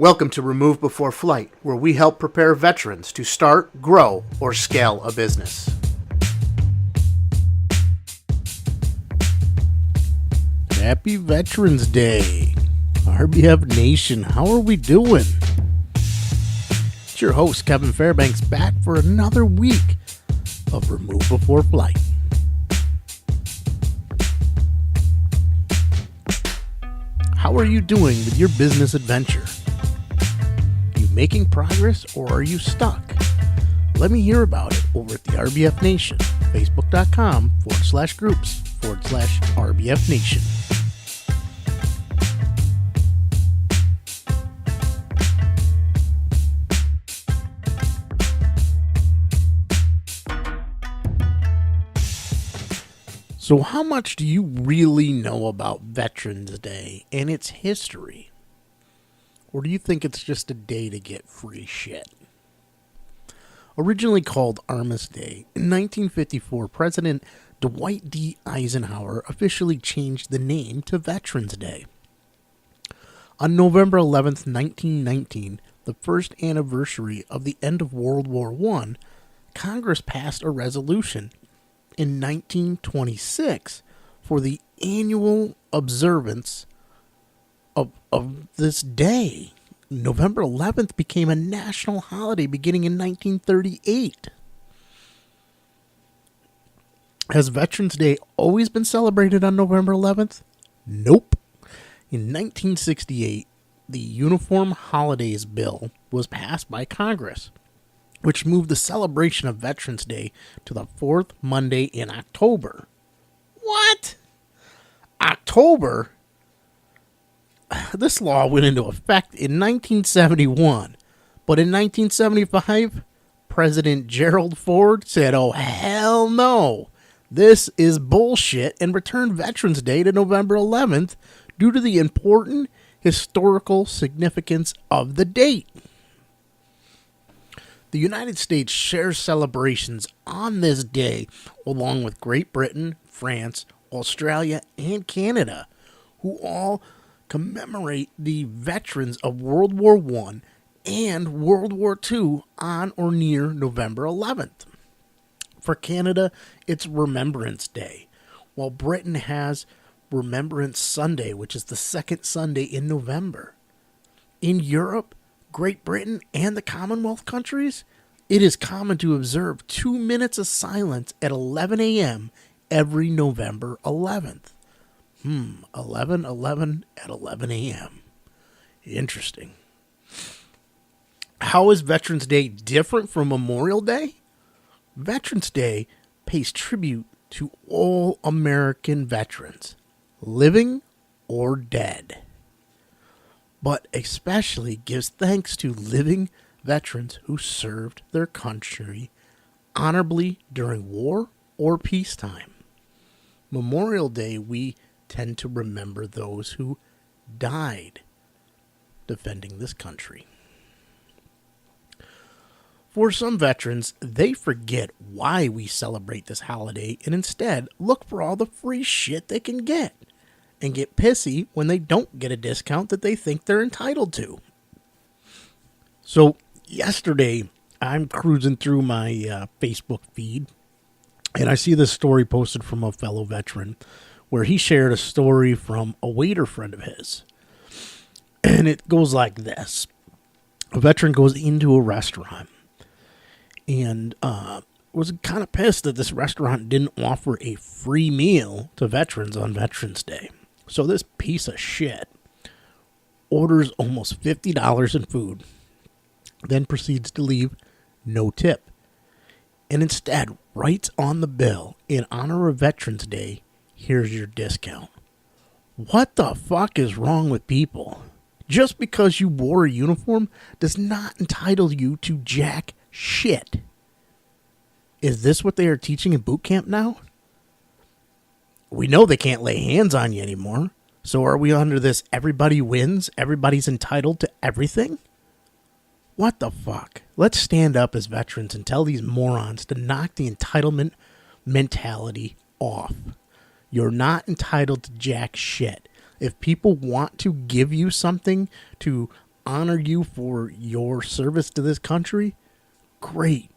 Welcome to Remove Before Flight, where we help prepare veterans to start, grow, or scale a business. Happy Veterans Day. RBF Nation, how are we doing? It's your host, Kevin Fairbanks, back for another week of Remove Before Flight. How are you doing with your business adventure? Are you making progress or are you stuck? Let me hear about it over at the RBF Nation, facebook.com/groups/RBF Nation. So how much do you really know about Veterans Day and its history? Or do you think it's just a day to get free shit? Originally called Armistice Day, in 1954, President Dwight D. Eisenhower officially changed the name to Veterans Day. On November 11th, 1919, the first anniversary of the end of World War I, Congress passed a resolution in 1926 for the annual observance of this day. November 11th became a national holiday beginning in 1938. Has Veterans Day always been celebrated on November 11th? Nope. In 1968, the Uniform Holidays Bill was passed by Congress, which moved the celebration of Veterans Day to the fourth Monday in October. What? October? This law went into effect in 1971, but in 1975, President Gerald Ford said, "Oh, hell no. This is bullshit," and returned Veterans Day to November 11th due to the important historical significance of the date. The United States shares celebrations on this day along with Great Britain, France, Australia, and Canada, who all commemorate the veterans of World War I and World War II on or near November 11th. For Canada, it's Remembrance Day, while Britain has Remembrance Sunday, which is the second Sunday in November. In Europe, Great Britain, and the Commonwealth countries, it is common to observe 2 minutes of silence at 11 a.m. every November 11th. 11 at 11 a.m. Interesting. How is Veterans Day different from Memorial Day? Veterans Day pays tribute to all American veterans, living or dead, but especially gives thanks to living veterans who served their country honorably during war or peacetime. Memorial Day, we tend to remember those who died defending this country. For some veterans, they forget why we celebrate this holiday and instead look for all the free shit they can get and get pissy when they don't get a discount that they think they're entitled to. So yesterday, I'm cruising through my Facebook feed, and I see this story posted from a fellow veteran where he shared a story from a waiter friend of his. And it goes like this. A veteran goes into a restaurant and was kind of pissed that this restaurant didn't offer a free meal to veterans on Veterans Day. So this piece of shit orders almost $50 in food, then proceeds to leave no tip, and instead writes on the bill, "In honor of Veterans Day, here's your discount." What the fuck is wrong with people? Just because you wore a uniform does not entitle you to jack shit. Is this what they are teaching in boot camp now? We know they can't lay hands on you anymore. So are we under this everybody wins, everybody's entitled to everything? What the fuck? Let's stand up as veterans and tell these morons to knock the entitlement mentality off. You're not entitled to jack shit. If people want to give you something to honor you for your service to this country, great,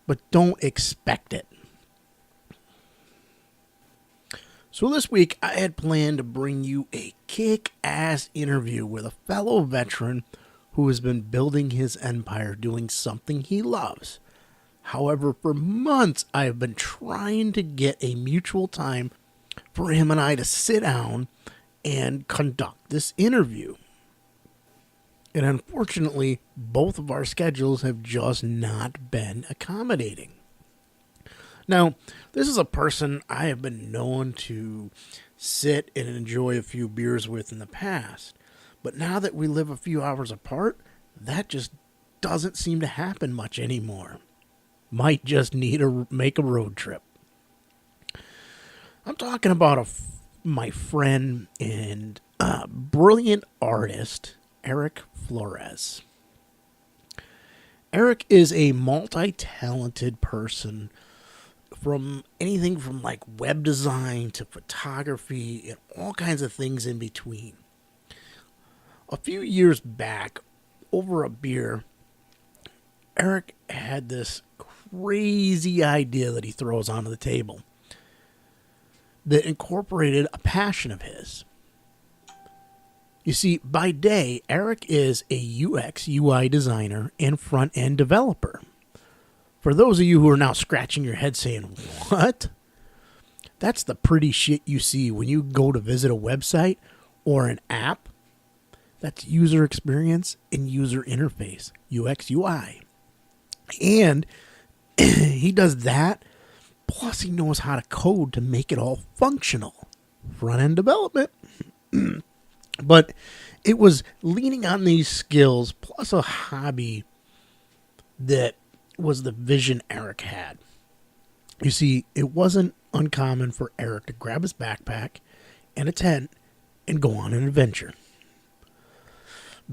but don't expect it. So this week, I had planned to bring you a kick-ass interview with a fellow veteran who has been building his empire doing something he loves. However, for months, I have been trying to get a mutual time for him and I to sit down and conduct this interview. And unfortunately, both of our schedules have just not been accommodating. Now, this is a person I have been known to sit and enjoy a few beers with in the past. But now that we live a few hours apart, that just doesn't seem to happen much anymore. Might just need to make a road trip. I'm talking about my friend and brilliant artist, Erick Florez. Erick is a multi-talented person, from anything from like web design to photography and all kinds of things in between. A few years back, over a beer, Erick had this crazy idea that he throws onto the table that incorporated a passion of his. You see, by day, Erick is a UX UI designer and front-end developer. For those of you who are now scratching your head saying, what? That's the pretty shit you see when you go to visit a website or an app. That's user experience and user interface, UX UI. And he does that, plus he knows how to code to make it all functional. Front-end development. But it was leaning on these skills plus a hobby that was the vision Erick had. You see, it wasn't uncommon for Erick to grab his backpack and a tent and go on an adventure.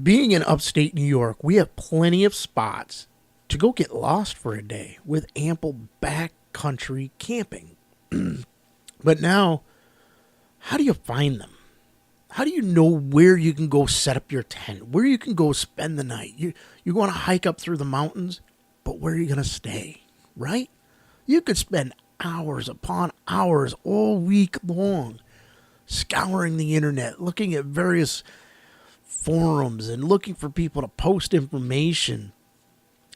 Being in upstate New York, we have plenty of spots to go get lost for a day with ample backcountry camping. But now, how do you find them? How do you know where you can go set up your tent, where you can go spend the night? You want to hike up through the mountains, but where are you going to stay, right? You could spend hours upon hours all week long scouring the internet, looking at various forums and looking for people to post information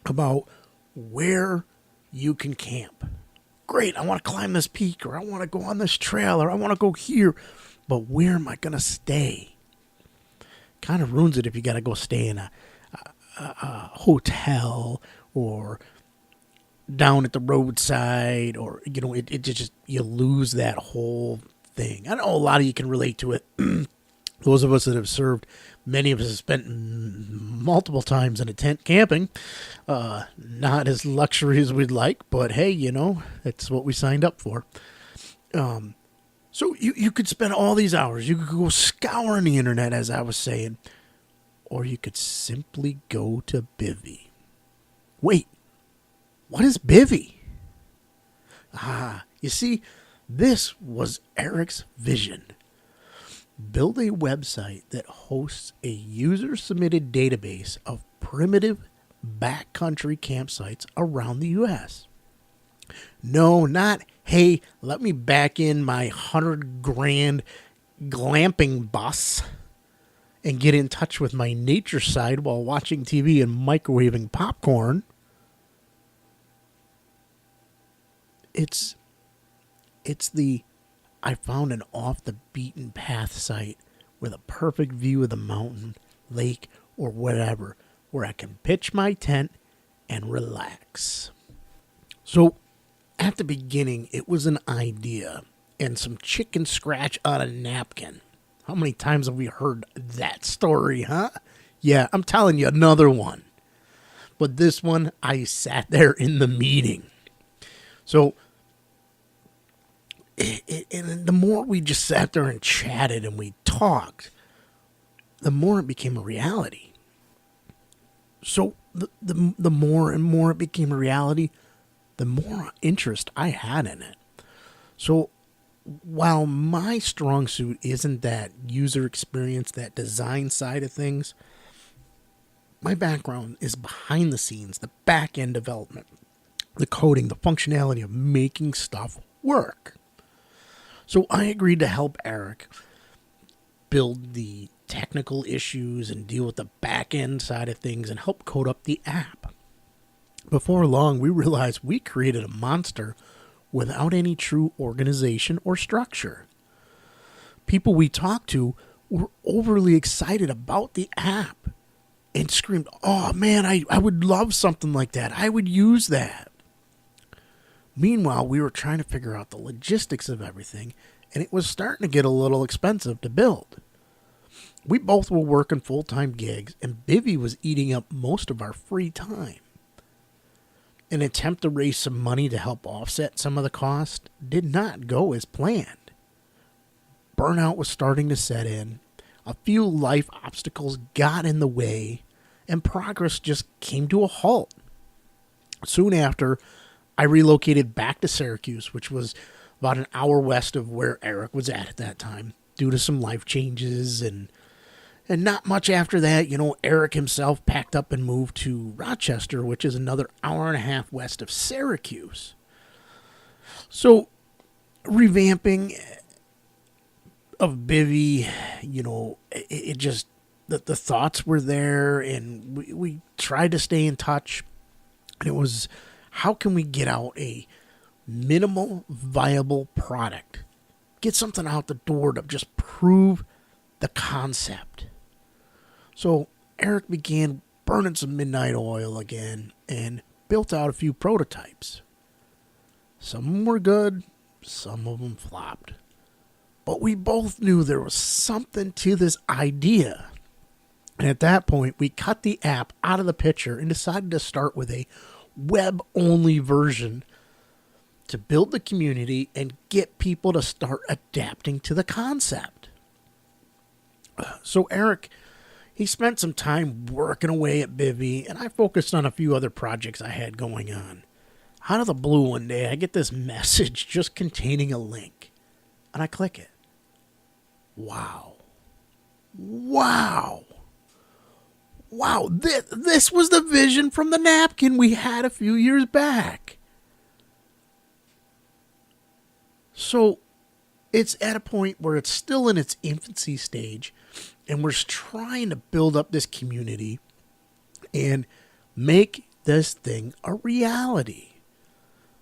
about where you can camp. Great, I want to climb this peak, or I want to go on this trail, or I want to go here. But where am I going to stay? Kind of ruins it if you got to go stay in a hotel or down at the roadside, or, you know, it just, you lose that whole thing. I know a lot of you can relate to it. Those of us that have served, many of us have spent multiple times in a tent camping. Not as luxury as we'd like, but hey, you know, that's what we signed up for. So you could spend all these hours. You could go scouring the internet, as I was saying. Or you could simply go to Bivvy. Wait, what is Bivvy? You see, this was Erick's vision. Build a website that hosts a user-submitted database of primitive backcountry campsites around the U.S. No, not, hey, let me back in my $100,000 glamping bus and get in touch with my nature side while watching TV and microwaving popcorn. It's the, I found an off-the-beaten-path site with a perfect view of the mountain, lake, or whatever, where I can pitch my tent and relax. So, at the beginning, it was an idea and some chicken scratch on a napkin. How many times have we heard that story, huh? Yeah, I'm telling you, another one. But this one, I sat there in the meeting. So, and the more we just sat there and chatted and we talked, the more it became a reality. So the more and more it became a reality, the more interest I had in it. So while my strong suit isn't that user experience, that design side of things, my background is behind the scenes, the back end development, the coding, the functionality of making stuff work. So I agreed to help Erick build the technical issues and deal with the back end side of things and help code up the app. Before long, we realized we created a monster without any true organization or structure. People we talked to were overly excited about the app and screamed, "Oh man, I would love something like that. I would use that." Meanwhile, we were trying to figure out the logistics of everything, and it was starting to get a little expensive to build. We both were working full-time gigs, and Bivvy was eating up most of our free time. An attempt to raise some money to help offset some of the cost did not go as planned. Burnout was starting to set in, a few life obstacles got in the way, and progress just came to a halt. Soon after, I relocated back to Syracuse, which was about an hour west of where Erick was at that time, due to some life changes, and not much after that. Erick himself packed up and moved to Rochester, which is another hour and a half west of Syracuse. So, revamping of Bivvy, it just, the thoughts were there, and we tried to stay in touch. And it was, how can we get out a minimal viable product? Get something out the door to just prove the concept. So Erick began burning some midnight oil again and built out a few prototypes. Some of them were good, some of them flopped. But we both knew there was something to this idea. And at that point, we cut the app out of the picture and decided to start with a web-only version to build the community and get people to start adapting to the concept. So Erick, he spent some time working away at Bivvy, and I focused on a few other projects I had going on. Out of the blue one day, I get this message just containing a link, and I click it. Wow. This was the vision from the napkin we had a few years back. So it's at a point where it's still in its infancy stage, and we're trying to build up this community and make this thing a reality.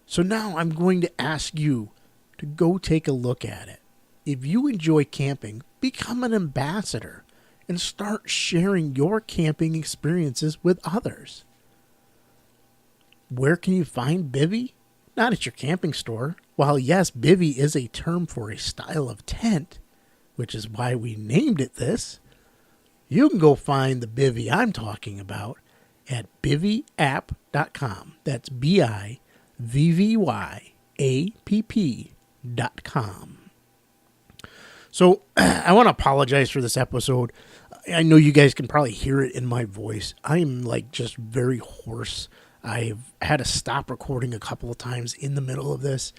So now I'm going to ask you to go take a look at it. If you enjoy camping, become an ambassador and start sharing your camping experiences with others. Where can you find Bivvy? Not at your camping store. While yes, Bivvy is a term for a style of tent, which is why we named it this, you can go find the Bivvy I'm talking about at bivvyapp.com. That's BIVVYAPP.com. So I want to apologize for this episode. I know you guys can probably hear it in my voice. I am just very hoarse. I've had to stop recording a couple of times in the middle of this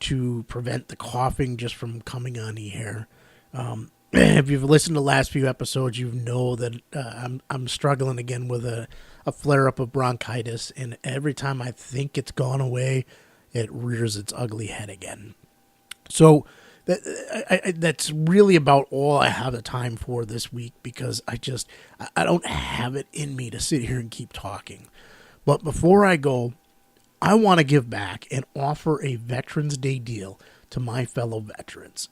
to prevent the coughing just from coming on the air. If you've listened to the last few episodes, you know that I'm struggling again with a flare-up of bronchitis, and every time I think it's gone away, it rears its ugly head again. So that's really about all I have the time for this week, because I don't have it in me to sit here and keep talking. But before I go, I want to give back and offer a Veterans Day deal to my fellow veterans.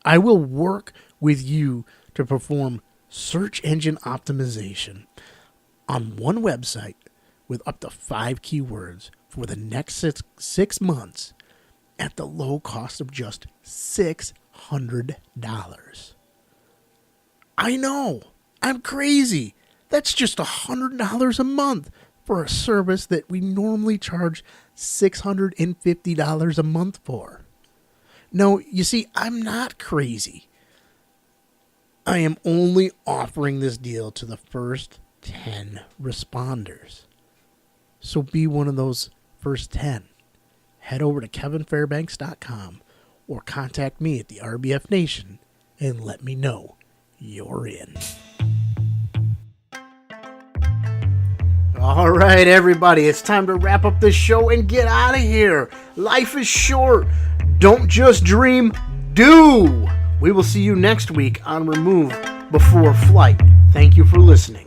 I will work with you to perform search engine optimization on one website with up to 5 keywords for the next 6 months at the low cost of just $600. I know, I'm crazy. That's just $100 a month for a service that we normally charge $650 a month for. No, you see, I'm not crazy. I am only offering this deal to the first 10 responders. So be one of those first 10. Head over to kevinfairbanks.com or contact me at the RBF Nation and let me know you're in. All right, everybody, it's time to wrap up this show and get out of here. Life is short. Don't just dream, do. We will see you next week on Remove Before Flight. Thank you for listening.